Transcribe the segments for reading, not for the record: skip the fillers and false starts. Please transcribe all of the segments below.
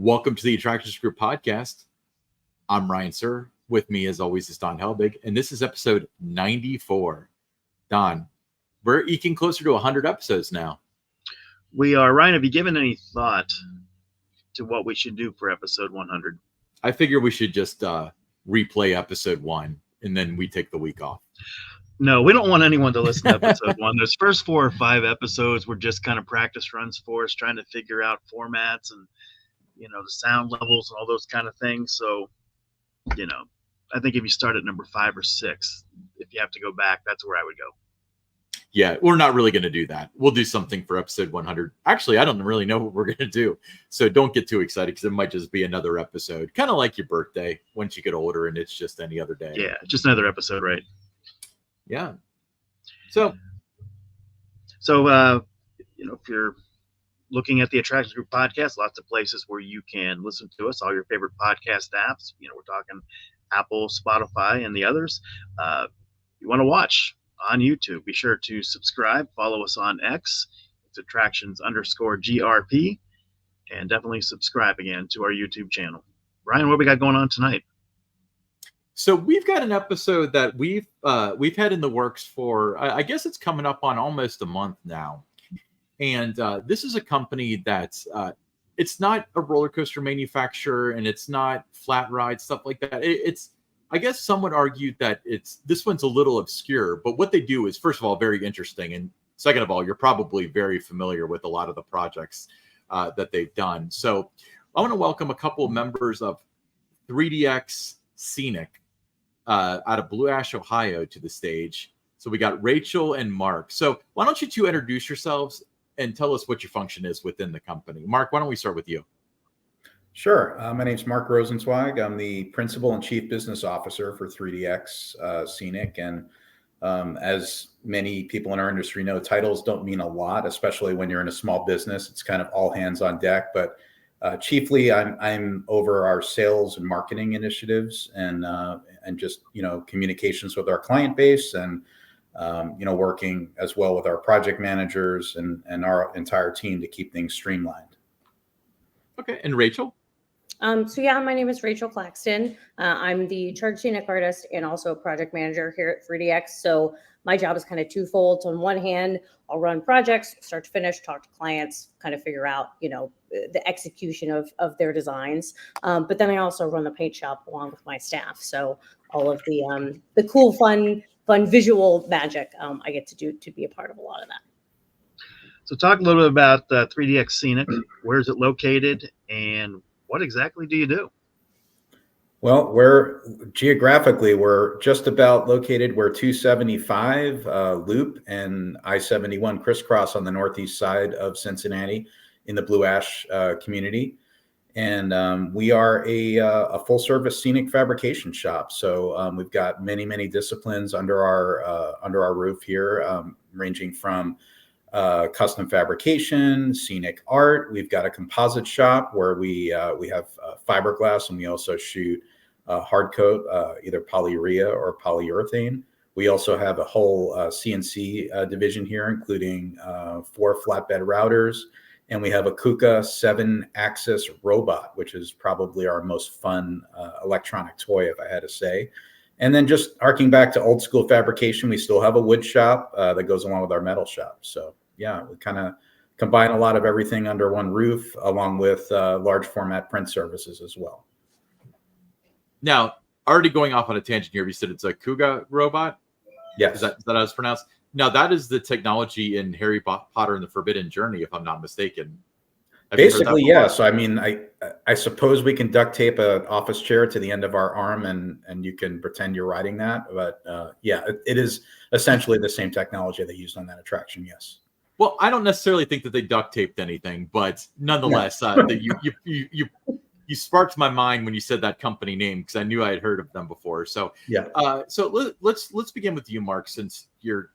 Welcome to the Attractions Group podcast. I'm Ryan Sir. With me, as always, is Don Helbig, and this is episode 94. Don, we're eking closer to 100 episodes now. We are. Ryan, have you given any thought to what we should do for episode 100? I figure we should just replay episode 1, and then we take the week off. No, we don't want anyone to listen to episode 1. Those first 4 or 5 episodes were just kind of practice runs for us, trying to figure out formats and, the sound levels and all those kind of things. So, I think if you start at number 5 or 6, if you have to go back, that's where I would go. Yeah, we're not really going to do that. We'll do something for episode 100. Actually, I don't really know what we're going to do. So don't get too excited because it might just be another episode. Kind of like your birthday once you get older and it's just any other day. Yeah, just another episode, right? Yeah. So, if you're looking at the Attractions Group podcast, lots of places where you can listen to us, all your favorite podcast apps. We're talking Apple, Spotify, and the others. You want to watch on YouTube, be sure to subscribe, follow us on X. It's attractions_GRP, and definitely subscribe again to our YouTube channel. Ryan, what we got going on tonight? So we've got an episode that we've had in the works for, I guess it's coming up on almost a month now. And this is a company that's, it's not a roller coaster manufacturer and it's not flat ride, stuff like that. I guess some would argue that this one's a little obscure, but what they do is, first of all, very interesting. And second of all, you're probably very familiar with a lot of the projects that they've done. So I want to welcome a couple of members of 3dxScenic out of Blue Ash, Ohio to the stage. So we got Rachel and Mark. So why don't you two introduce yourselves and tell us what your function is within the company. Mark, why don't we start with you? Sure. My name's Mark Rosenzweig. I'm the Principal and Chief Business Officer for 3dxScenic. And as many people in our industry know, titles don't mean a lot, especially when you're in a small business. It's kind of all hands on deck. But chiefly, I'm over our sales and marketing initiatives and just, communications with our client base and, working as well with our project managers and our entire team to keep things streamlined. Okay. And Rachel? My name is Rachel Claxton. I'm the charge scenic artist and also a project manager here at 3dx. So my job is kind of twofold. So on one hand, I'll run projects, start to finish, talk to clients, kind of figure out, the execution of their designs. But then I also run the paint shop along with my staff. So all of the cool, fun visual magic I get to be a part of a lot of that. So talk a little bit about 3dxScenic. Where is it located and what exactly do you do? Well, geographically, we're just about located where 275 Loop and I-71 crisscross on the northeast side of Cincinnati in the Blue Ash community. And we are a full-service scenic fabrication shop. So we've got many disciplines under our roof here, ranging from custom fabrication, scenic art. We've got a composite shop where we have fiberglass, and we also shoot hard coat, either polyurea or polyurethane. We also have a whole CNC division here, including 4 flatbed routers. And we have a KUKA 7-axis robot, which is probably our most fun electronic toy, if I had to say. And then just harking back to old school fabrication, we still have a wood shop that goes along with our metal shop. So yeah, we kind of combine a lot of everything under one roof, along with large format print services as well. Now, already going off on a tangent here, you said it's a KUKA robot? Yes. Is that how it's pronounced? Now, that is the technology in Harry Potter and the Forbidden Journey, if I'm not mistaken. Basically, yeah. So, I mean, I suppose we can duct tape an office chair to the end of our arm and you can pretend you're riding that. But it is essentially the same technology they used on that attraction, yes. Well, I don't necessarily think that they duct taped anything, but nonetheless, that you sparked my mind when you said that company name because I knew I had heard of them before. So yeah. So let's begin with you, Mark, since you're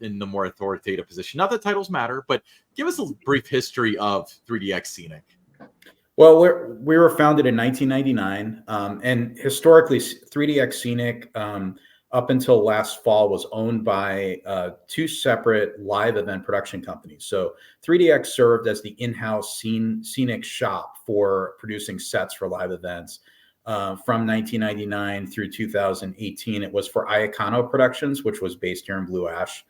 in the more authoritative position. Not that titles matter, but give us a brief history of 3dxScenic. Well, we were founded in 1999, and historically, 3dxScenic up until last fall, was owned by two separate live event production companies. So 3DX served as the in-house scenic shop for producing sets for live events. From 1999 through 2018, it was for Iacano Productions, which was based here in Blue Ash.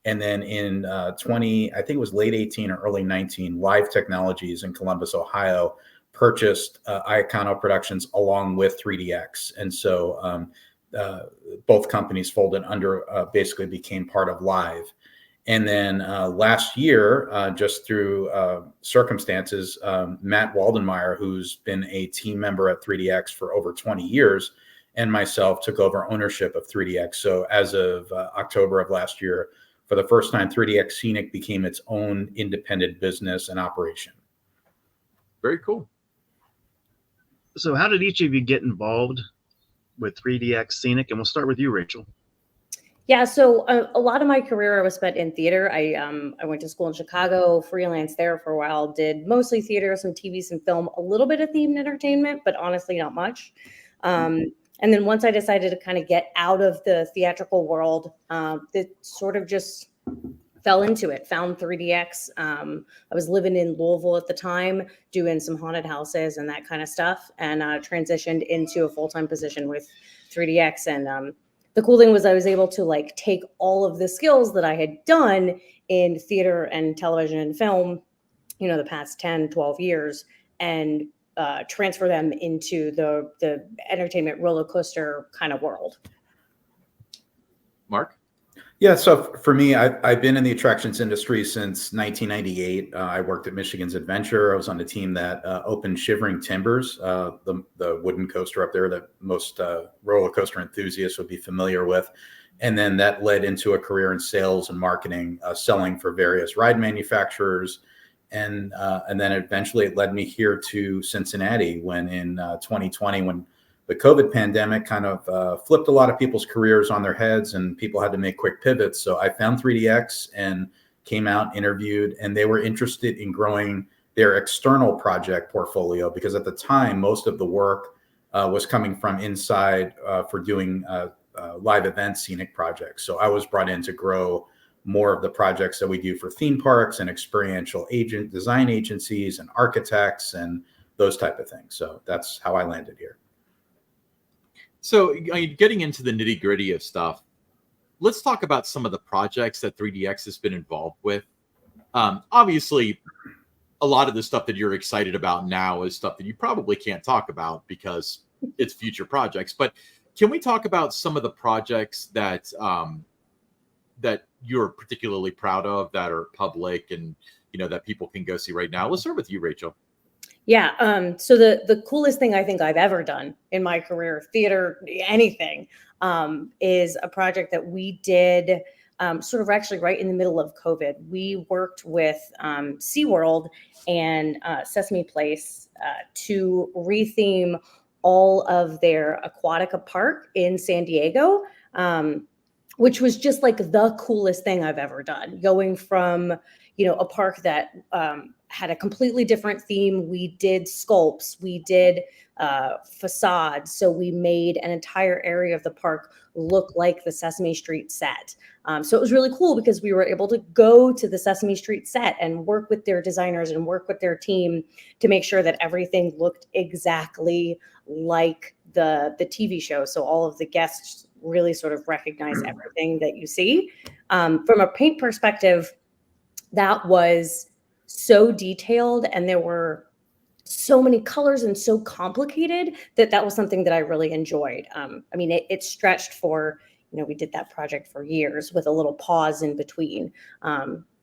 And then in I think it was late 18 or early 19, Live Technologies in Columbus, Ohio, purchased Iacano Productions along with 3DX. And so both companies folded under, basically became part of Live. And then last year, just through circumstances, Matt Waldenmeyer, who's been a team member at 3DX for over 20 years, and myself took over ownership of 3DX. So as of October of last year, for the first time, 3dxScenic became its own independent business and operation. Very cool. So how did each of you get involved with 3dxScenic? And we'll start with you, Rachel. Yeah, so a lot of my career was spent in theater. I went to school in Chicago, freelance there for a while, did mostly theater, some TV, some film, a little bit of themed entertainment, but honestly not much. And then once I decided to kind of get out of the theatrical world, it sort of just fell into it, found 3DX. I was living in Louisville at the time, doing some haunted houses and that kind of stuff, and transitioned into a full-time position with 3DX. And the cool thing was I was able to like take all of the skills that I had done in theater and television and film, you know, the past 10, 12 years, and transfer them into the entertainment roller coaster kind of world. Mark? Yeah, so for me, I've been in the attractions industry since 1998. I worked at Michigan's Adventure. I was on the team that opened Shivering Timbers, the wooden coaster up there that most roller coaster enthusiasts would be familiar with. And then that led into a career in sales and marketing, selling for various ride manufacturers. And then eventually it led me here to Cincinnati when in 2020, when the COVID pandemic kind of flipped a lot of people's careers on their heads and people had to make quick pivots. So I found 3DX and came out, interviewed, and they were interested in growing their external project portfolio because at the time, most of the work was coming from inside for doing live event scenic projects. So I was brought in to grow more of the projects that we do for theme parks and experiential design agencies and architects and those type of things. So that's how I landed here. So getting into the nitty gritty of stuff, let's talk about some of the projects that 3DX has been involved with. Obviously, a lot of the stuff that you're excited about now is stuff that you probably can't talk about because it's future projects. But can we talk about some of the projects that that you're particularly proud of that are public and that people can go see right now? Let's start with you, Rachel. Yeah. So the coolest thing I think I've ever done in my career, theater, anything, is a project that we did sort of actually right in the middle of COVID. We worked with SeaWorld and Sesame Place to retheme all of their Aquatica Park in San Diego, which was just like the coolest thing I've ever done. Going from, a park that had a completely different theme. We did sculpts, we did facades. So we made an entire area of the park look like the Sesame Street set. So it was really cool because we were able to go to the Sesame Street set and work with their designers and work with their team to make sure that everything looked exactly like the TV show. So all of the guests really sort of recognize everything that you see. From a paint perspective, that was so detailed and there were so many colors and so complicated that was something that I really enjoyed. I mean, it stretched for, we did that project for years with a little pause in between.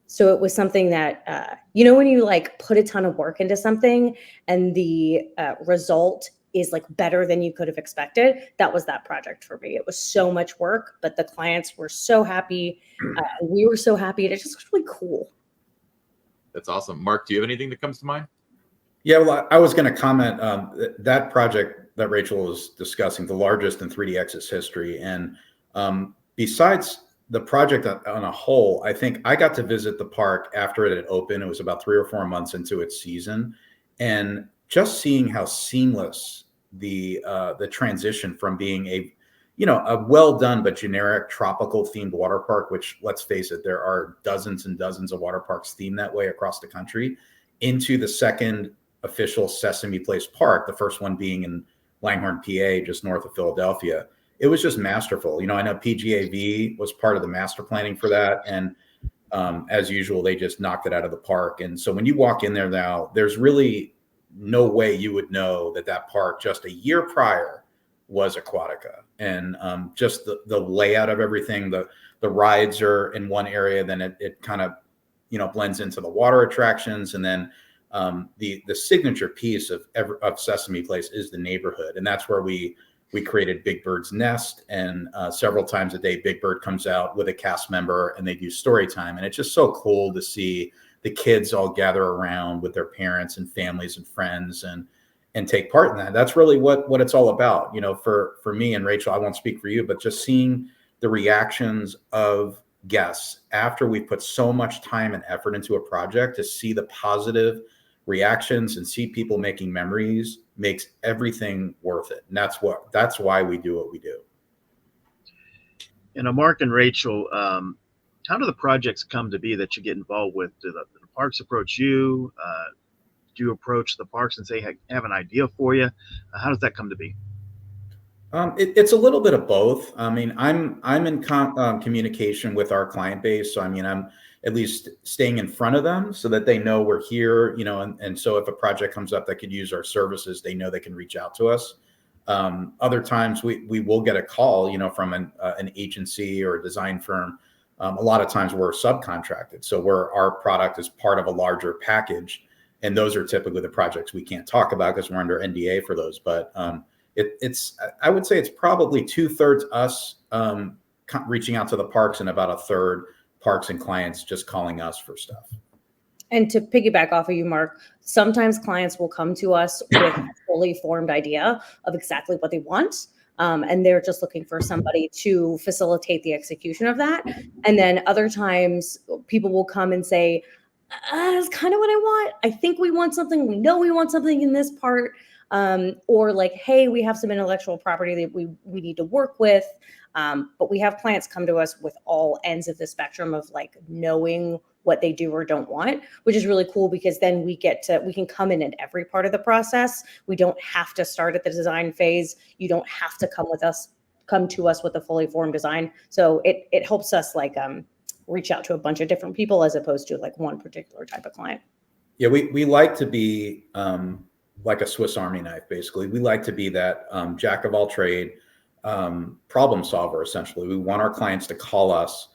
So it was something that, when you like put a ton of work into something and the result is like better than you could have expected, that was that project for me. It was so much work, but the clients were so happy. We were so happy. It just was really cool. That's awesome. Mark, do you have anything that comes to mind? Yeah, well, I was going to comment that project that Rachel was discussing, the largest in 3DX's history. And besides the project on a whole, I think I got to visit the park after it had opened. It was about 3 or 4 months into its season. And just seeing how seamless the transition from being a well done but generic tropical themed water park, which, let's face it, there are dozens and dozens of water parks themed that way across the country, into the second official Sesame Place park, the first one being in Langhorne, PA, just north of Philadelphia. It was just masterful. I know PGAV was part of the master planning for that. And as usual, they just knocked it out of the park. And so when you walk in there now, there's really no way you would know that park just a year prior was Aquatica. And just the layout of everything, the rides are in one area, then it kind of, blends into the water attractions. And then the signature piece of Sesame Place is the neighborhood. And that's where we created Big Bird's Nest, and several times a day, Big Bird comes out with a cast member and they do story time. And it's just so cool to see the kids all gather around with their parents and families and friends and take part in that. That's really what it's all about. For me and Rachel, I won't speak for you, but just seeing the reactions of guests after we put so much time and effort into a project, to see the positive reactions and see people making memories makes everything worth it. And that's why we do what we do. Mark and Rachel, how do the projects come to be that you get involved with? Do the parks approach you? Do you approach the parks and say, hey, I have an idea for you? How does that come to be? It's a little bit of both. I mean, I'm in communication with our client base. So, I'm at least staying in front of them so that they know we're here, and so if a project comes up that could use our services, they know they can reach out to us. Other times we will get a call, from an agency or a design firm. A lot of times we're subcontracted. So our product is part of a larger package. And those are typically the projects we can't talk about because we're under NDA for those. But I would say it's probably 2/3 us reaching out to the parks, and about 1/3 parks and clients just calling us for stuff. And to piggyback off of you, Mark, sometimes clients will come to us with a fully formed idea of exactly what they want. And they're just looking for somebody to facilitate the execution of that. And then other times people will come and say, that's kind of what I want. I think we want something. We know we want something in this part. Or like, hey, we have some intellectual property that we need to work with. But we have clients come to us with all ends of the spectrum of like knowing what they do or don't want, which is really cool because then we can come in at every part of the process. We don't have to start at the design phase. You don't have to come to us with a fully formed design. So it helps us like, reach out to a bunch of different people as opposed to like one particular type of client. Yeah, we like to be like a Swiss Army knife, basically. We like to be that jack of all trade problem solver, essentially. We want our clients to call us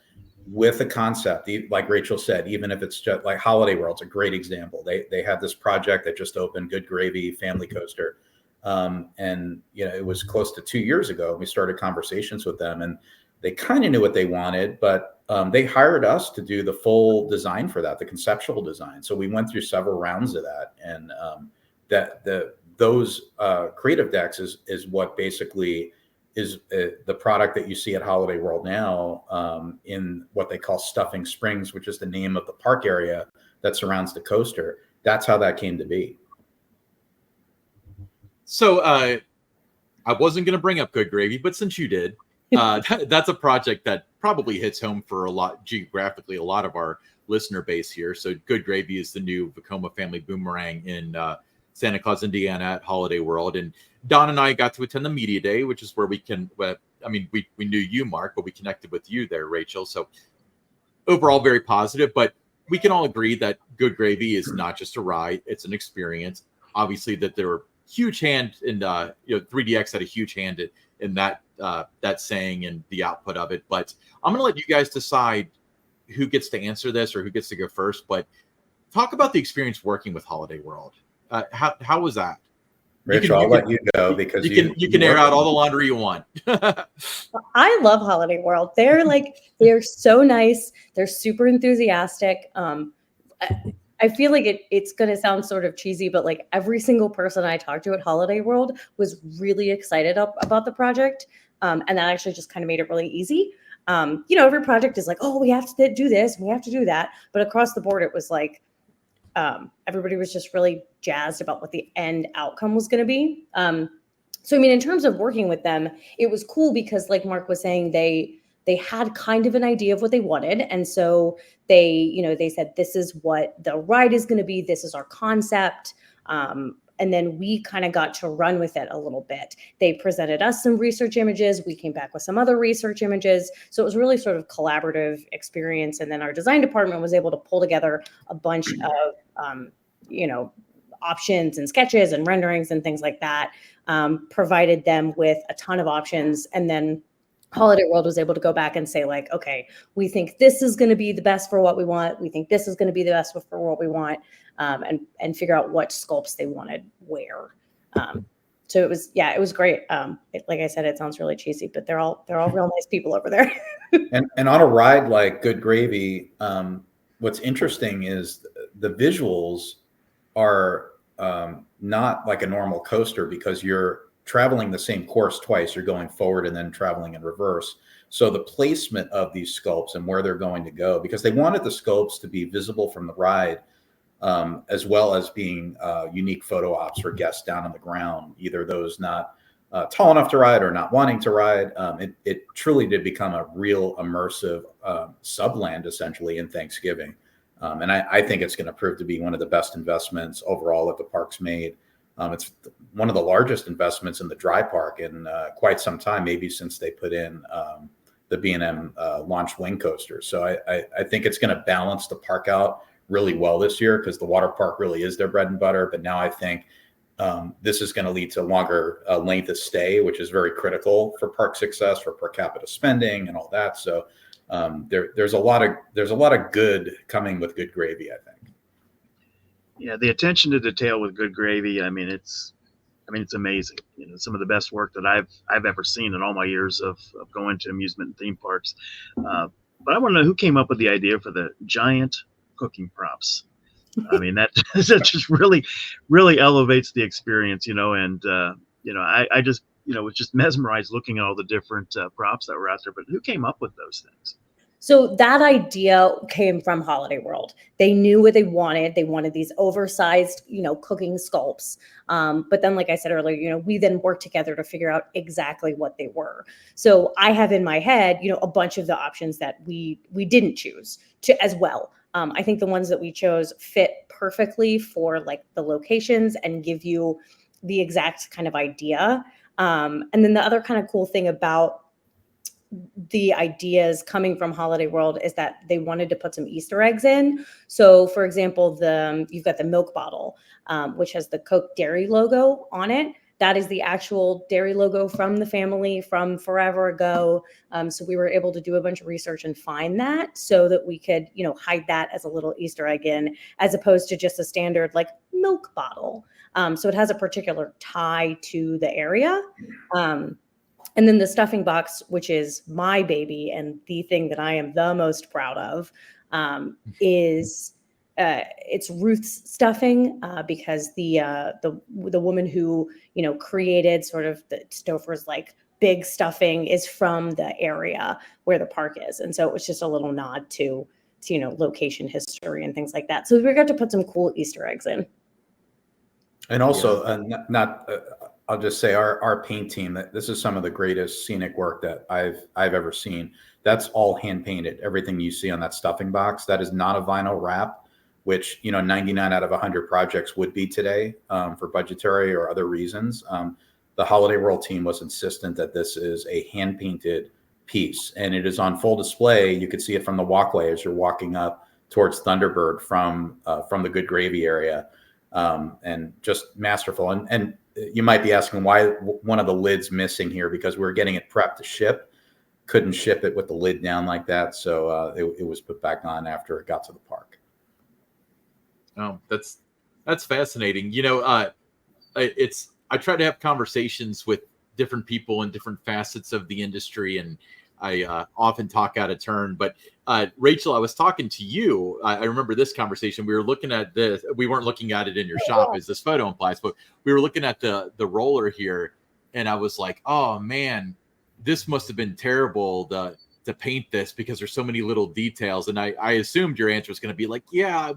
with a concept, like Rachel said, even if it's just like Holiday World's a great example. They have this project that just opened, Good Gravy Family Coaster. And it was close to 2 years ago. We started conversations with them and they kind of knew what they wanted, but they hired us to do the full design for that, the conceptual design. So we went through several rounds of that, and those creative decks is what basically is the product that you see at Holiday World now, in what they call Stuffing Springs, which is the name of the park area that surrounds the coaster. That's how that came to be. So I wasn't going to bring up Good Gravy, but since you did, that's a project that probably hits home for a lot of our listener base here. So Good Gravy is the new Vekoma family boomerang in Santa Claus, Indiana at Holiday World. And Don and I got to attend the media day, which is where we knew you, Mark, but we connected with you there, Rachel. So overall, very positive, but we can all agree that Good Gravy is not just a ride. It's an experience. Obviously that there were huge hand in 3DX had a huge hand in that saying and the output of it. But I'm going to let you guys decide who gets to answer this or who gets to go first. But talk about the experience working with Holiday World. How was that? Rachel, I'll let you go because you can air out all the laundry you want. I love Holiday World. They're so nice. They're super enthusiastic. I feel like it's going to sound sort of cheesy, but like every single person I talked to at Holiday World was really excited about the project. And that actually just kind of made it really easy. Every project is like, oh, we have to do this, we have to do that. But across the board, it was like, everybody was just really jazzed about what the end outcome was going to be. So, I mean, in terms of working with them, it was cool because, like Mark was saying, they had kind of an idea of what they wanted. And so they said, this is what the ride is going to be. This is our concept. And then we kind of got to run with it a little bit. They presented us some research images. We came back with some other research images. So it was really sort of collaborative experience. And then our design department was able to pull together a bunch of, options and sketches and renderings and things like that, provided them with a ton of options. And then Holiday World was able to go back and say, like, okay, we think this is going to be the best for what we want. We think this is going to be the best for what we want, and figure out what sculpts they wanted where. So it was great. Like I said, it sounds really cheesy, but they're all real nice people over there. and on a ride like Good Gravy, what's interesting is the visuals are not like a normal coaster, because you're traveling the same course twice. You're going forward and then traveling in reverse. So the placement of these sculpts and where they're going to go, because they wanted the sculpts to be visible from the ride, as well as being unique photo ops for guests down on the ground, either those not tall enough to ride or not wanting to ride. It truly did become a real immersive subland, essentially, in Thanksgiving. And I think it's going to prove to be one of the best investments overall that the park's made. It's one of the largest investments in the dry park in quite some time, maybe since they put in the B&M launched wing coaster. So I think it's going to balance the park out really well this year, because the water park really is their bread and butter. But now I think this is going to lead to longer length of stay, which is very critical for park success, for per capita spending and all that. So there's a lot of good coming with Good Gravy, I think. Yeah, the attention to detail with Good Gravy, it's amazing. Some of the best work that I've ever seen in all my years of going to amusement and theme parks. But I want to know who came up with the idea for the giant cooking props. That just really elevates the experience, and I just was just mesmerized looking at all the different props that were out there. But who came up with those things? So that idea came from Holiday World. They knew what they wanted. They wanted these oversized, cooking sculpts. But then, like I said earlier, we then worked together to figure out exactly what they were. So I have in my head, a bunch of the options that we didn't choose as well. I think the ones that we chose fit perfectly for like the locations and give you the exact kind of idea. And then the other kind of cool thing about the ideas coming from Holiday World is that they wanted to put some Easter eggs in. So, for example, you've got the milk bottle, which has the Coke dairy logo on it. That is the actual dairy logo from the family from forever ago. So we were able to do a bunch of research and find that, so that we could, hide that as a little Easter egg in, as opposed to just a standard like milk bottle. So it has a particular tie to the area. And then the stuffing box, which is my baby and the thing that I am the most proud of, is it's Ruth's stuffing, because the woman who created sort of the Stouffer's like big stuffing is from the area where the park is, and so it was just a little nod to location history and things like that. So we got to put some cool Easter eggs in. And also, I'll just say our paint team, that this is some of the greatest scenic work that I've ever seen. That's all hand painted. Everything you see on that stuffing box, that is not a vinyl wrap, which 99 out of 100 projects would be today for budgetary or other reasons. The Holiday World team was insistent that this is a hand painted piece, and it is on full display. You could see it from the walkway as you're walking up towards Thunderbird from the Good Gravy area. And just masterful. And you might be asking why one of the lids missing here, because we were getting it prepped to ship, couldn't ship it with the lid down like that. So it was put back on after it got to the park. Oh, that's fascinating. I try to have conversations with different people in different facets of the industry, and I often talk out of turn. But Rachel, I was talking to you. I remember this conversation. We were looking at this. We weren't looking at it in your shop, as this photo implies, but we were looking at the roller here, and I was like, oh man, this must have been terrible to paint this, because there's so many little details. And I assumed your answer was going to be like, yeah,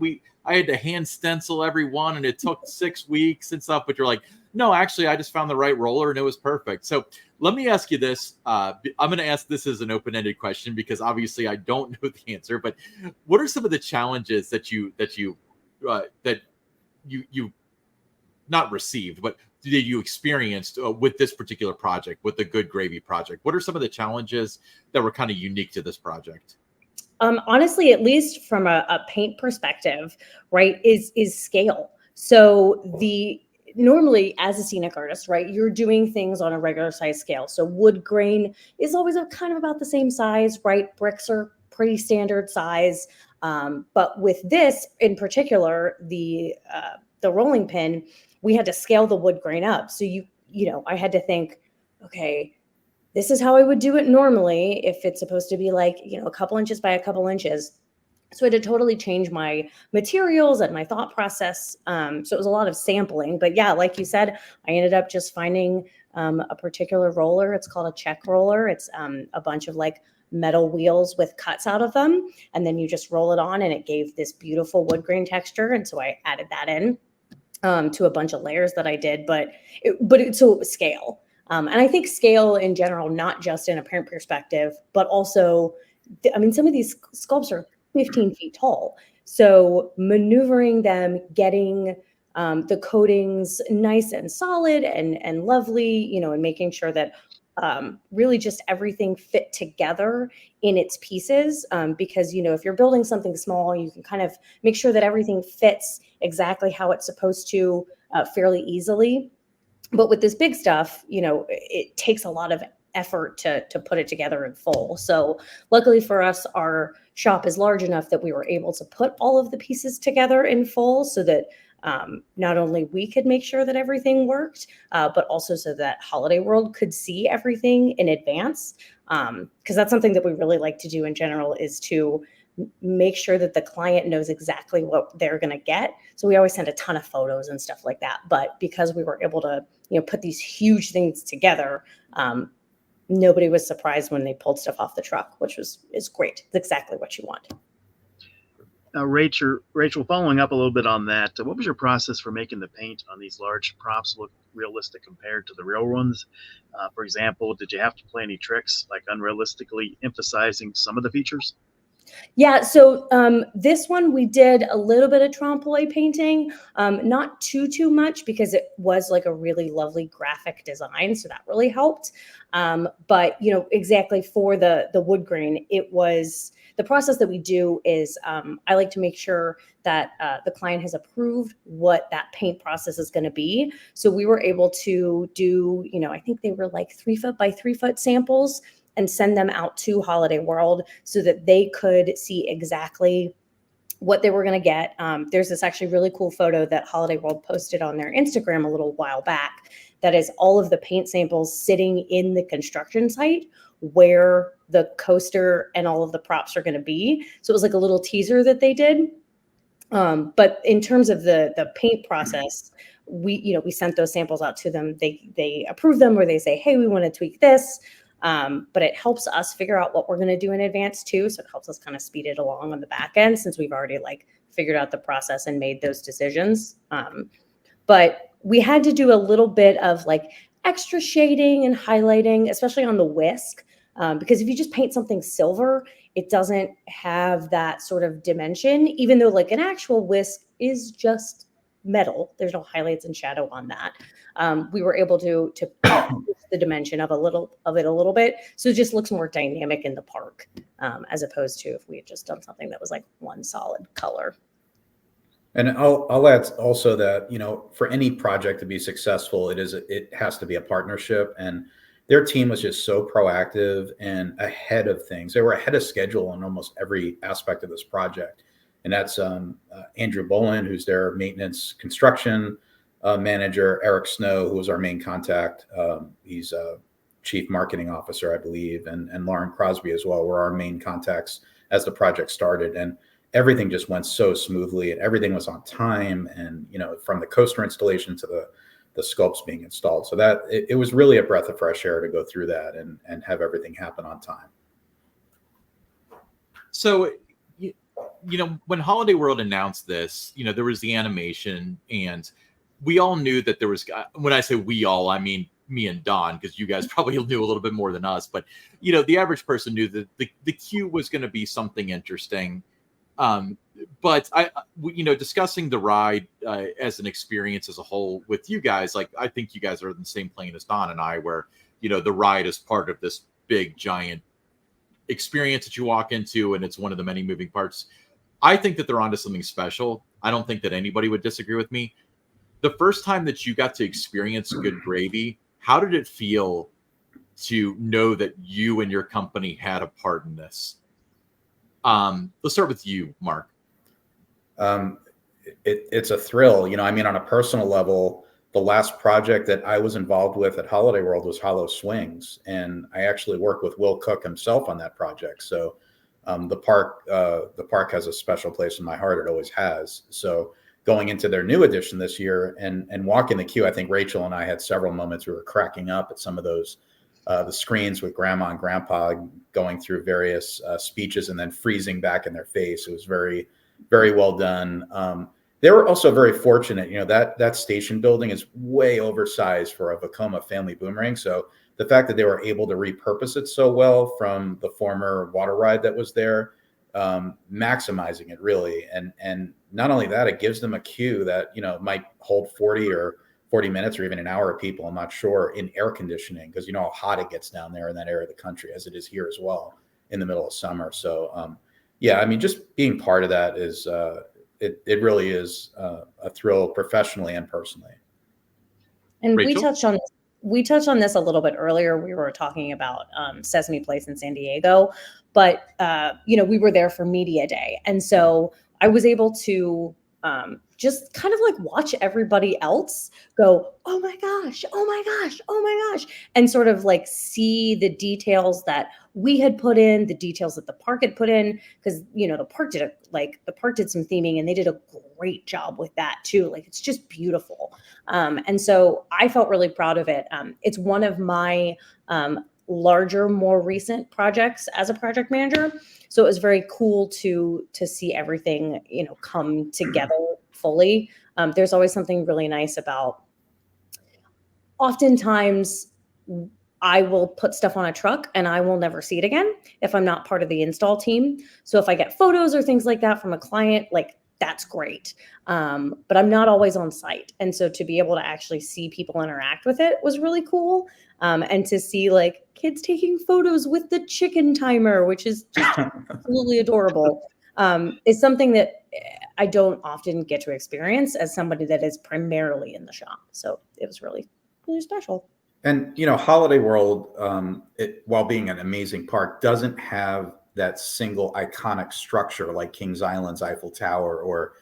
I had to hand stencil every one, and it took 6 weeks and stuff. But you're like, no, actually, I just found the right roller and it was perfect. So let me ask you this. I'm going to ask this as an open-ended question because obviously I don't know the answer, but what are some of the challenges that you not received, but that you experienced with this particular project, with the Good Gravy project? What are some of the challenges that were kind of unique to this project? Honestly, at least from a paint perspective, right, is scale. So normally as a scenic artist, right, you're doing things on a regular size scale. So wood grain is always kind of about the same size, right? Bricks are pretty standard size. But with this in particular, the rolling pin, we had to scale the wood grain up. So I had to think, okay, this is how I would do it normally if it's supposed to be like, a couple inches by a couple inches. So I had to totally change my materials and my thought process. So it was a lot of sampling. But yeah, like you said, I ended up just finding a particular roller. It's called a check roller. It's a bunch of like metal wheels with cuts out of them. And then you just roll it on and it gave this beautiful wood grain texture. And so I added that in to a bunch of layers that I did. But so it was scale. And I think scale in general, not just in a parent perspective, but also, some of these sculpts are 15 feet tall. So maneuvering them, getting the coatings nice and solid and lovely, and making sure that really just everything fit together in its pieces. Because, if you're building something small, you can kind of make sure that everything fits exactly how it's supposed to fairly easily. But with this big stuff, it takes a lot of effort to put it together in full. So luckily for us, our shop is large enough that we were able to put all of the pieces together in full so that not only we could make sure that everything worked, but also so that Holiday World could see everything in advance. Because that's something that we really like to do in general, is to make sure that the client knows exactly what they're going to get. So we always send a ton of photos and stuff like that. But because we were able to, put these huge things together, nobody was surprised when they pulled stuff off the truck, which is great. It's exactly what you want. Now, Rachel, following up a little bit on that, what was your process for making the paint on these large props look realistic compared to the real ones? For example, did you have to play any tricks, like unrealistically emphasizing some of the features? Yeah, so this one we did a little bit of trompe-l'oeil painting, not too much because it was like a really lovely graphic design, so that really helped. But exactly for the wood grain, it was the process that we do is I like to make sure that the client has approved what that paint process is going to be. So we were able to do, I think they were like 3 foot by 3 foot samples, and send them out to Holiday World so that they could see exactly what they were going to get. There's this actually really cool photo that Holiday World posted on their Instagram a little while back that is all of the paint samples sitting in the construction site where the coaster and all of the props are going to be. So it was like a little teaser that they did. But in terms of the paint process, we sent those samples out to them. They approve them, or they say, hey, we want to tweak this. But it helps us figure out what we're going to do in advance too. So it helps us kind of speed it along on the back end, since we've already figured out the process and made those decisions. But we had to do a little bit of extra shading and highlighting, especially on the whisk. Because if you just paint something silver, it doesn't have that sort of dimension, even though an actual whisk is just metal. There's no highlights and shadow on that. We were able to the dimension of a little bit, so it just looks more dynamic in the park, as opposed to if we had just done something that was one solid color. And I'll add also that for any project to be successful, it has to be a partnership, and their team was just so proactive and ahead of things. They were ahead of schedule on almost every aspect of this project. And that's Andrew Boland, who's their maintenance construction manager, Eric Snow, who was our main contact. He's a chief marketing officer, I believe, and Lauren Crosby as well were our main contacts as the project started. And everything just went so smoothly, and everything was on time. And, from the coaster installation to the sculpts being installed. So that it was really a breath of fresh air to go through that and have everything happen on time. So, when Holiday World announced this, there was the animation, and we all knew that there was, when I say we all, I mean me and Don, because you guys probably knew a little bit more than us, but the average person knew that the queue was going to be something interesting. But discussing the ride as an experience as a whole with you guys, like, I think you guys are in the same plane as Don and I, where, the ride is part of this big, giant experience that you walk into, and it's one of the many moving parts. I think that they're onto something special. I don't think that anybody would disagree with me. The first time that you got to experience Good Gravy, how did it feel to know that you and your company had a part in this? Let's start with you, Mark. It's a thrill. I mean, on a personal level, the last project that I was involved with at Holiday World was Hollow Swings. And I actually worked with Will Cook himself on that project. So the park has a special place in my heart. It always has. So going into their new edition this year and walking the queue, I think Rachel and I had several moments we were cracking up at some of those, the screens with Grandma and Grandpa going through various speeches and then freezing back in their face. It was very, very well done. They were also very fortunate. That station building is way oversized for a Vekoma family boomerang. So the fact that they were able to repurpose it so well from the former water ride that was there, maximizing it really. And not only that, it gives them a queue that, might hold 40 minutes or even an hour of people, I'm not sure, in air conditioning, because how hot it gets down there in that area of the country, as it is here as well in the middle of summer. So yeah, I mean, just being part of that is it really is a thrill professionally and personally. And Rachel? we touched on this a little bit earlier. We were talking about Sesame Place in San Diego, but we were there for Media Day, and so I was able to just kind of like watch everybody else go, oh my gosh, oh my gosh, oh my gosh, and sort of like see the details that we had put in, the details that the park had put in, because the park did some theming and they did a great job with that too. Like, it's just beautiful. And so I felt really proud of it. It's one of my larger, more recent projects as a project manager. So it was very cool to see everything, come together fully. There's always something really nice about, oftentimes I will put stuff on a truck and I will never see it again if I'm not part of the install team. So if I get photos or things like that from a client, like, that's great. But I'm not always on site. And so to be able to actually see people interact with it was really cool. And to see like kids taking photos with the chicken timer, which is just absolutely adorable, is something that I don't often get to experience as somebody that is primarily in the shop. So it was really, really special. And, Holiday World, while being an amazing park, doesn't have that single iconic structure like Kings Island's Eiffel Tower or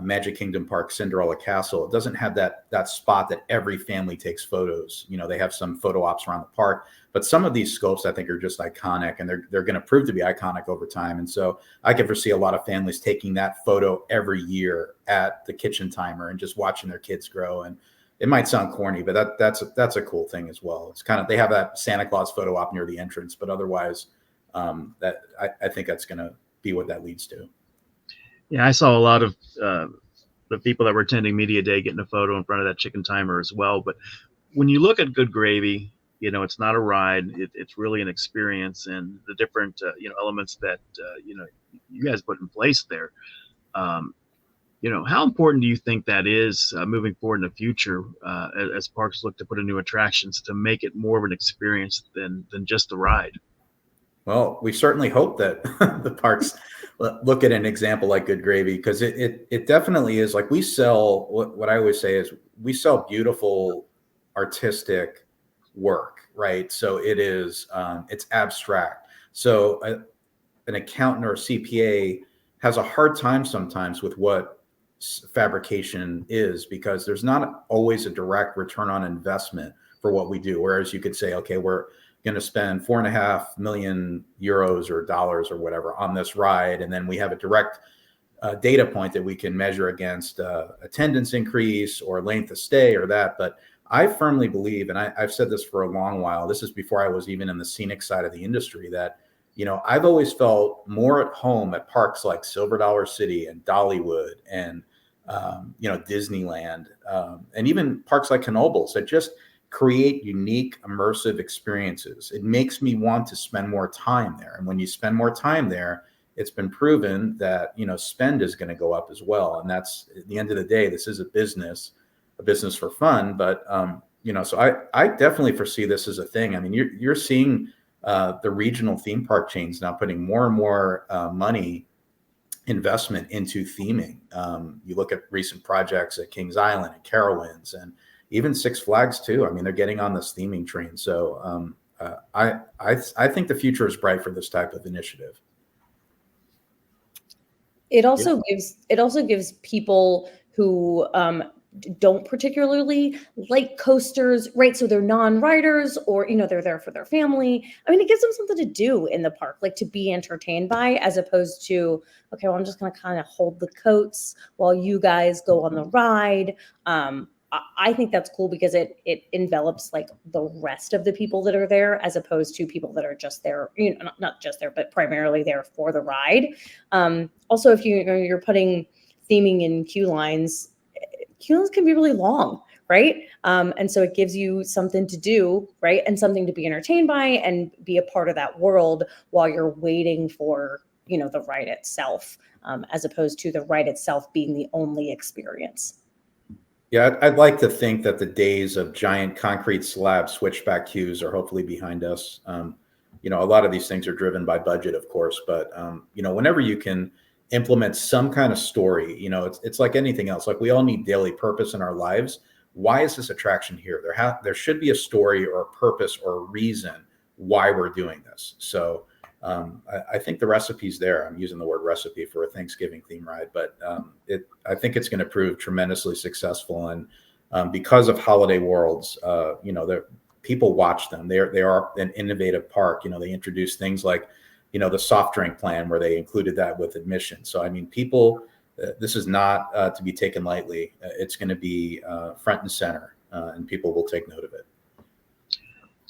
Magic Kingdom Park Cinderella Castle. It doesn't have that spot that every family takes photos. They have some photo ops around the park, but some of these scopes I think are just iconic, and they're going to prove to be iconic over time. And so I can foresee a lot of families taking that photo every year at the kitchen timer and just watching their kids grow. And it might sound corny, but that's a cool thing as well. It's kind of, they have that Santa Claus photo op near the entrance, but otherwise, that I think that's going to be what that leads to. Yeah, I saw a lot of the people that were attending Media Day getting a photo in front of that chicken timer as well. But when you look at Good Gravy, it's not a ride. It's really an experience, and the different elements that you guys put in place there. How important do you think that is moving forward in the future as parks look to put in new attractions to make it more of an experience than just a ride? Well, we certainly hope that the parks look at an example like Good Gravy, because it definitely is. Like, we sell, what I always say is, we sell beautiful artistic work, right? So it is, it's abstract. So an accountant or a CPA has a hard time sometimes with what fabrication is, because there's not always a direct return on investment for what we do. Whereas you could say, okay, we're going to spend 4.5 million euros or dollars or whatever on this ride, and then we have a direct data point that we can measure against attendance increase or length of stay or that. But I firmly believe, and I've said this for a long while, this is before I was even in the scenic side of the industry, that I've always felt more at home at parks like Silver Dollar City and Dollywood and Disneyland, and even parks like Knoebels that just create unique, immersive experiences. It makes me want to spend more time there. And when you spend more time there, it's been proven that, spend is going to go up as well. And that's, at the end of the day, this is a business for fun. But, so I definitely foresee this as a thing. I mean, you're seeing the regional theme park chains now putting more and more money investment into theming. You look at recent projects at Kings Island and Carowinds and even Six Flags too. I mean, they're getting on this theming train. So I think the future is bright for this type of initiative. It also gives people who don't particularly like coasters, right? So they're non-riders, or they're there for their family. I mean, it gives them something to do in the park, like to be entertained by, as opposed to, okay, well, I'm just going to kind of hold the coats while you guys go on the ride. I think that's cool because it envelops like the rest of the people that are there, as opposed to people that are just there, not just there, but primarily there for the ride. Also, if you're putting theming in queue lines can be really long, right? And so it gives you something to do, right? And something to be entertained by and be a part of that world while you're waiting for, the ride itself, as opposed to the ride itself being the only experience. Yeah, I'd like to think that the days of giant concrete slab switchback queues are hopefully behind us. A lot of these things are driven by budget, of course, but whenever you can implement some kind of story, it's like anything else. Like, we all need daily purpose in our lives. Why is this attraction here? There should be a story or a purpose or a reason why we're doing this. So I think the recipe's there. I'm using the word recipe for a Thanksgiving theme ride, but I think it's going to prove tremendously successful. And because of Holiday Worlds, people watch them. They are an innovative park. They introduce things like, the soft drink plan, where they included that with admission. So, I mean, people, this is not to be taken lightly. It's going to be front and center, and people will take note of it.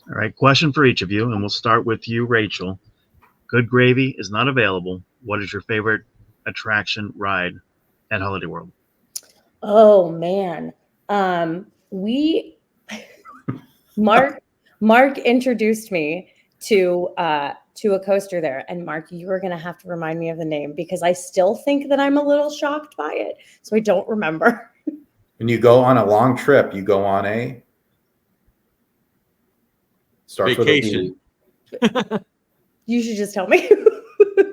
All right, question for each of you, and we'll start with you, Rachel. Good Gravy is not available. What is your favorite attraction ride at Holiday World? Oh man, Mark introduced me to a coaster there, and Mark, you are going to have to remind me of the name, because I still think that I'm a little shocked by it, so I don't remember. When you go on a long trip, you go on a vacation. You should just tell me.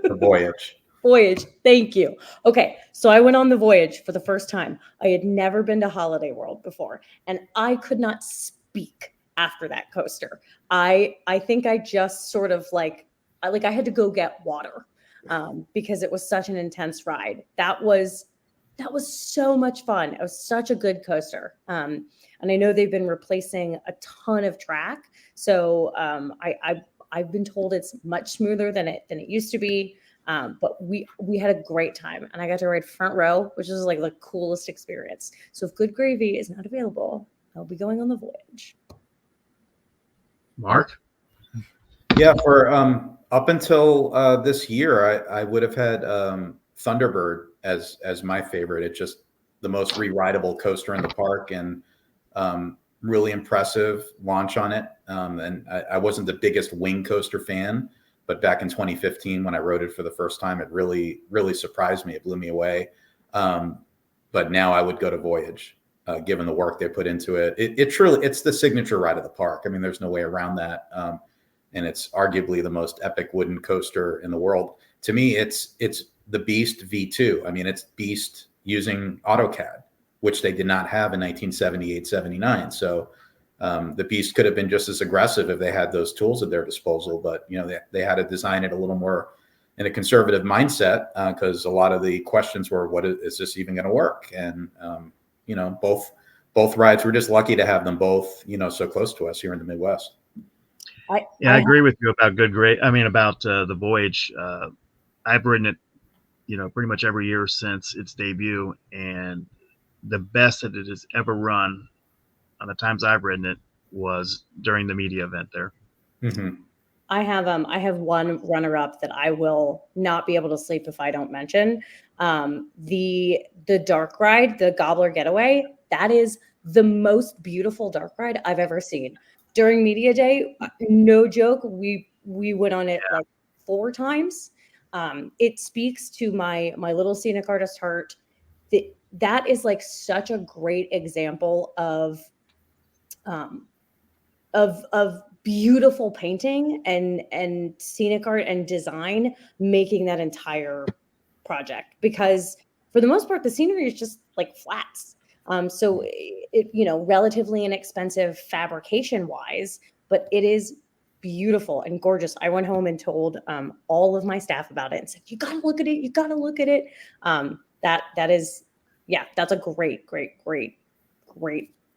A voyage. Voyage. Thank you. Okay. So I went on the Voyage for the first time. I had never been to Holiday World before, and I could not speak after that coaster. I think I just sort of I had to go get water because it was such an intense ride. That was so much fun. It was such a good coaster. And I know they've been replacing a ton of track. So I've been told it's much smoother than it used to be. But we had a great time, and I got to ride front row, which is like the coolest experience. So if Good Gravy is not available, I'll be going on the Voyage. Mark? Yeah, for up until this year, I would have had Thunderbird as my favorite. It's just the most re-rideable coaster in the park, and really impressive launch on it. And I wasn't the biggest wing coaster fan, but back in 2015, when I rode it for the first time, it really, really surprised me. It blew me away. But now I would go to Voyage, given the work they put into it. It's the signature ride of the park. I mean, there's no way around that. And it's arguably the most epic wooden coaster in the world. To me, it's the Beast V2. I mean, it's Beast using AutoCAD, which they did not have in 1978, 79. So the Beast could have been just as aggressive if they had those tools at their disposal, but they had to design it a little more in a conservative mindset, because a lot of the questions were, what is this even going to work? And both rides, we're just lucky to have them both so close to us here in the Midwest. I agree with you about about the Voyage. I've ridden it pretty much every year since its debut, and the best that it has ever run on the times I've ridden it was during the media event there. Mm-hmm. I have one runner up that I will not be able to sleep if I don't mention. The dark ride, the Gobbler Getaway, that is the most beautiful dark ride I've ever seen. During media day, no joke, we went on it like 4 times. It speaks to my little scenic artist heart. That is like such a great example um, of beautiful painting and scenic art and design making that entire project, because for the most part the scenery is just like flats, so it, you know, relatively inexpensive fabrication wise, but it is beautiful and gorgeous. I went home and told all of my staff about it and said, you gotta look at it, you gotta look at it. That is, yeah, that's a great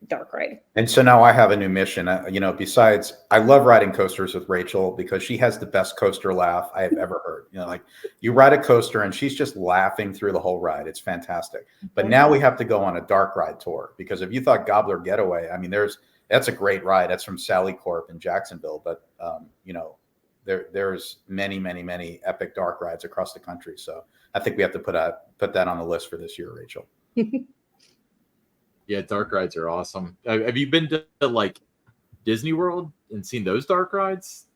dark ride. And so now I have a new mission. You know, besides, I love riding coasters with Rachel because she has the best coaster laugh I have ever heard. You know, like you ride a coaster and she's just laughing through the whole ride. It's fantastic. But now we have to go on a dark ride tour, because if you thought Gobbler Getaway, I mean, that's a great ride. That's from Sally Corp in Jacksonville. But you know, there's many epic dark rides across the country. So I think we have to put that on the list for this year, Rachel. Yeah, dark rides are awesome. Have you been to like Disney World and seen those dark rides,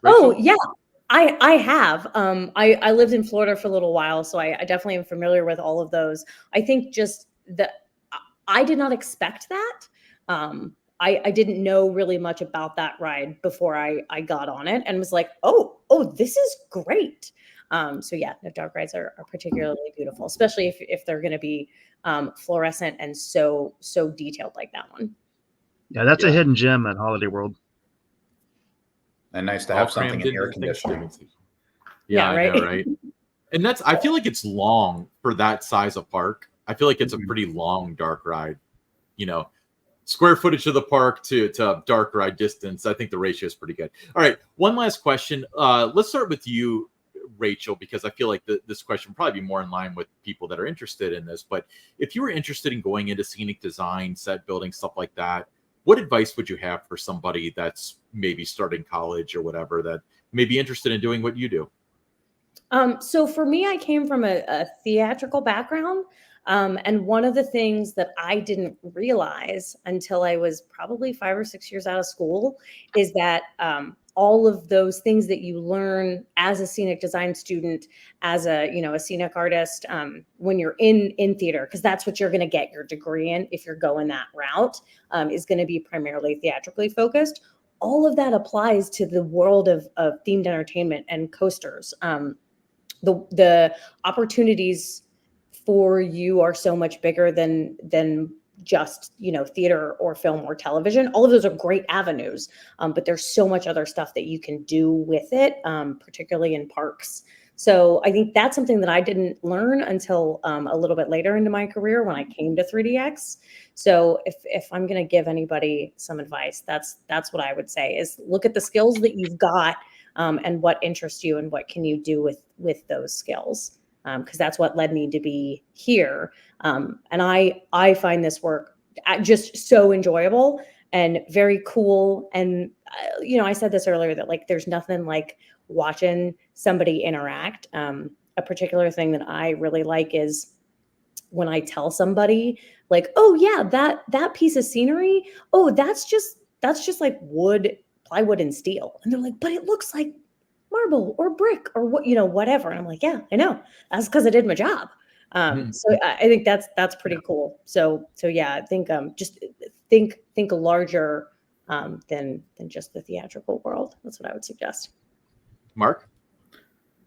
Rachel? Oh yeah, I have. I lived in Florida for a little while, so I definitely am familiar with all of those. I think just that I did not expect that. I didn't know really much about that ride before I got on it and was like, oh, this is great. So yeah, the dark rides are particularly beautiful, especially if they're going to be fluorescent and so detailed like that one. Yeah, that's a hidden gem at Holiday World. And nice to have something in air the conditioning. Yeah, right. I know, right? And I feel like it's long for that size of park. I feel like it's a pretty long dark ride. You know, square footage of the park to dark ride distance. I think the ratio is pretty good. All right, one last question. Let's start with you, Rachel, because I feel like this question will probably be more in line with people that are interested in this. But if you were interested in going into scenic design, set building, stuff like that, what advice would you have for somebody that's maybe starting college or whatever that may be interested in doing what you do? So for me, I came from a theatrical background. And one of the things that I didn't realize until I was probably 5 or 6 years out of school is that all of those things that you learn as a scenic design student, as a scenic artist, when you're in theater, because that's what you're going to get your degree in if you're going that route, is going to be primarily theatrically focused. All of that applies to the world of themed entertainment and coasters. The opportunities for you are so much bigger than just theater or film or television. All of those are great avenues, but there's so much other stuff that you can do with it, particularly in parks. So I think that's something that I didn't learn until a little bit later into my career when I came to 3DX. So if I'm going to give anybody some advice, that's what I would say is look at the skills that you've got, and what interests you and what can you do with those skills. Because that's what led me to be here. And I find this work just so enjoyable and very cool. And, I said this earlier that like, there's nothing like watching somebody interact. A particular thing that I really like is when I tell somebody like, oh yeah, that piece of scenery, oh, that's just like wood, plywood and steel. And they're like, but it looks like marble or brick or whatever. And I'm like, yeah, I know. That's because I did my job. So I think that's pretty cool. So yeah, I think just think larger than just the theatrical world. That's what I would suggest. Mark?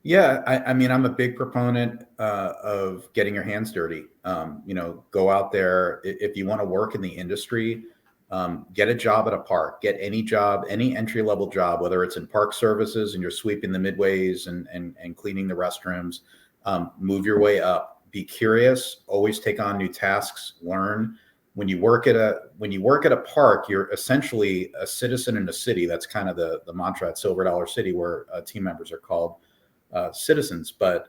Yeah, I mean, I'm a big proponent of getting your hands dirty. Go out there. If you want to work in the industry, get a job at a park, get any job, any entry level job, whether it's in park services and you're sweeping the midways and cleaning the restrooms. Move your way up, be curious, always take on new tasks, learn. When you work at a park, you're essentially a citizen in a city. That's kind of the mantra at Silver Dollar City, where team members are called citizens, but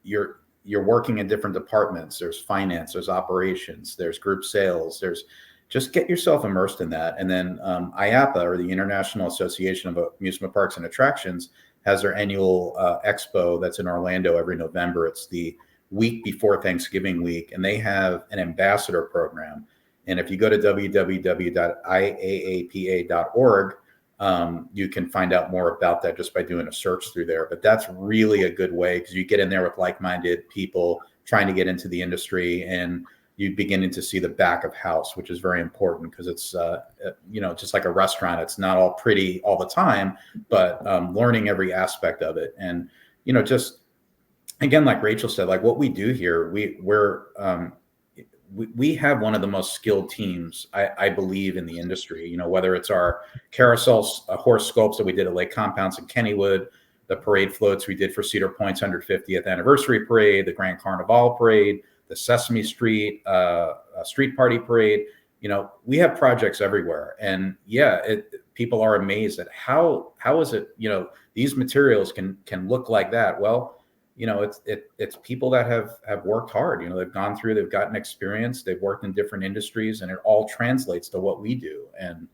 you're working in different departments. There's finance, there's operations, there's group sales, there's just get yourself immersed in that. And then IAAPA, or the International Association of Amusement Parks and Attractions, has their annual expo that's in Orlando every November. It's the week before Thanksgiving week, and they have an ambassador program. And if you go to www.iaapa.org, you can find out more about that just by doing a search through there. But that's really a good way, because you get in there with like-minded people trying to get into the industry, and you beginning to see the back of house, which is very important, because it's, just like a restaurant. It's not all pretty all the time, but learning every aspect of it. And, just, again, like Rachel said, like what we do here, we have one of the most skilled teams, I believe, in the industry. Whether it's our carousel horse sculpts that we did at Lake Compounce in Kennywood, the parade floats we did for Cedar Point's 150th anniversary parade, the Grand Carnival parade, the Sesame Street street party parade. We have projects everywhere, and people are amazed at how is it, these materials can look like that. Well, it's people that have worked hard. They've gone through, they've gotten experience, they've worked in different industries, and it all translates to what we do. And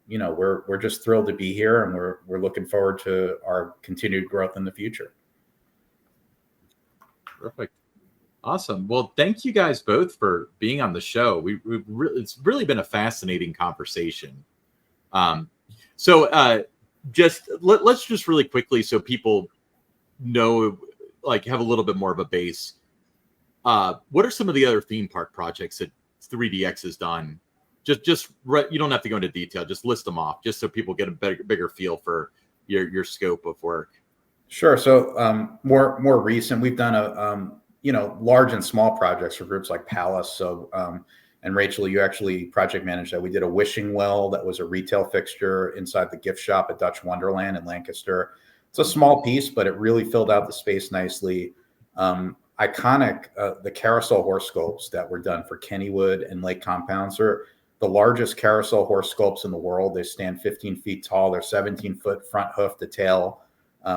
we're just thrilled to be here, and we're looking forward to our continued growth in the future. Perfect. Awesome. Well, thank you guys both for being on the show. It's really been a fascinating conversation. Let's just really quickly, so people know, like, have a little bit more of a base. What are some of the other theme park projects that 3DX has done? Just you don't have to go into detail. Just list them off, just so people get a bigger feel for your scope of work. Sure. So more recent, we've done large and small projects for groups like Palace. So and Rachel, you actually project managed that. We did a wishing well that was a retail fixture inside the gift shop at Dutch Wonderland in Lancaster. It's a small piece, but it really filled out the space nicely. Iconic, the carousel horse sculpts that were done for Kennywood and Lake Compounce are the largest carousel horse sculpts in the world. They stand 15 feet tall. They're 17-foot front hoof to tail.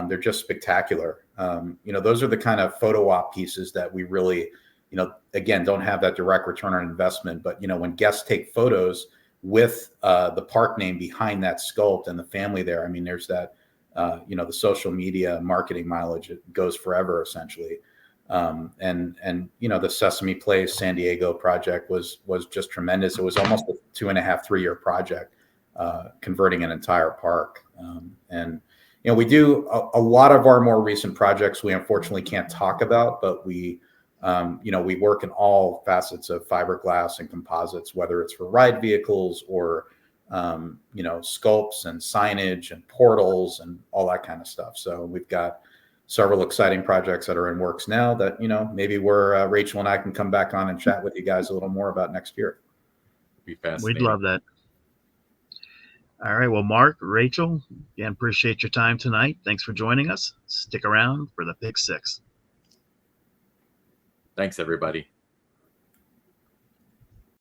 They're just spectacular. Those are the kind of photo op pieces that we really, again, don't have that direct return on investment. But, when guests take photos with the park name behind that sculpt and the family there, I mean, there's that, the social media marketing mileage, it goes forever, essentially. And the Sesame Place San Diego project was just tremendous. It was almost a 2.5-3 year project, converting an entire park. We do a lot of our more recent projects we unfortunately can't talk about, but we work in all facets of fiberglass and composites, whether it's for ride vehicles or sculpts and signage and portals and all that kind of stuff. So we've got several exciting projects that are in works now that, maybe Rachel and I can come back on and chat with you guys a little more about next year. Be fascinating. We'd love that. All right. Well, Mark, Rachel, again, appreciate your time tonight. Thanks for joining us. Stick around for the Pick Six. Thanks, everybody.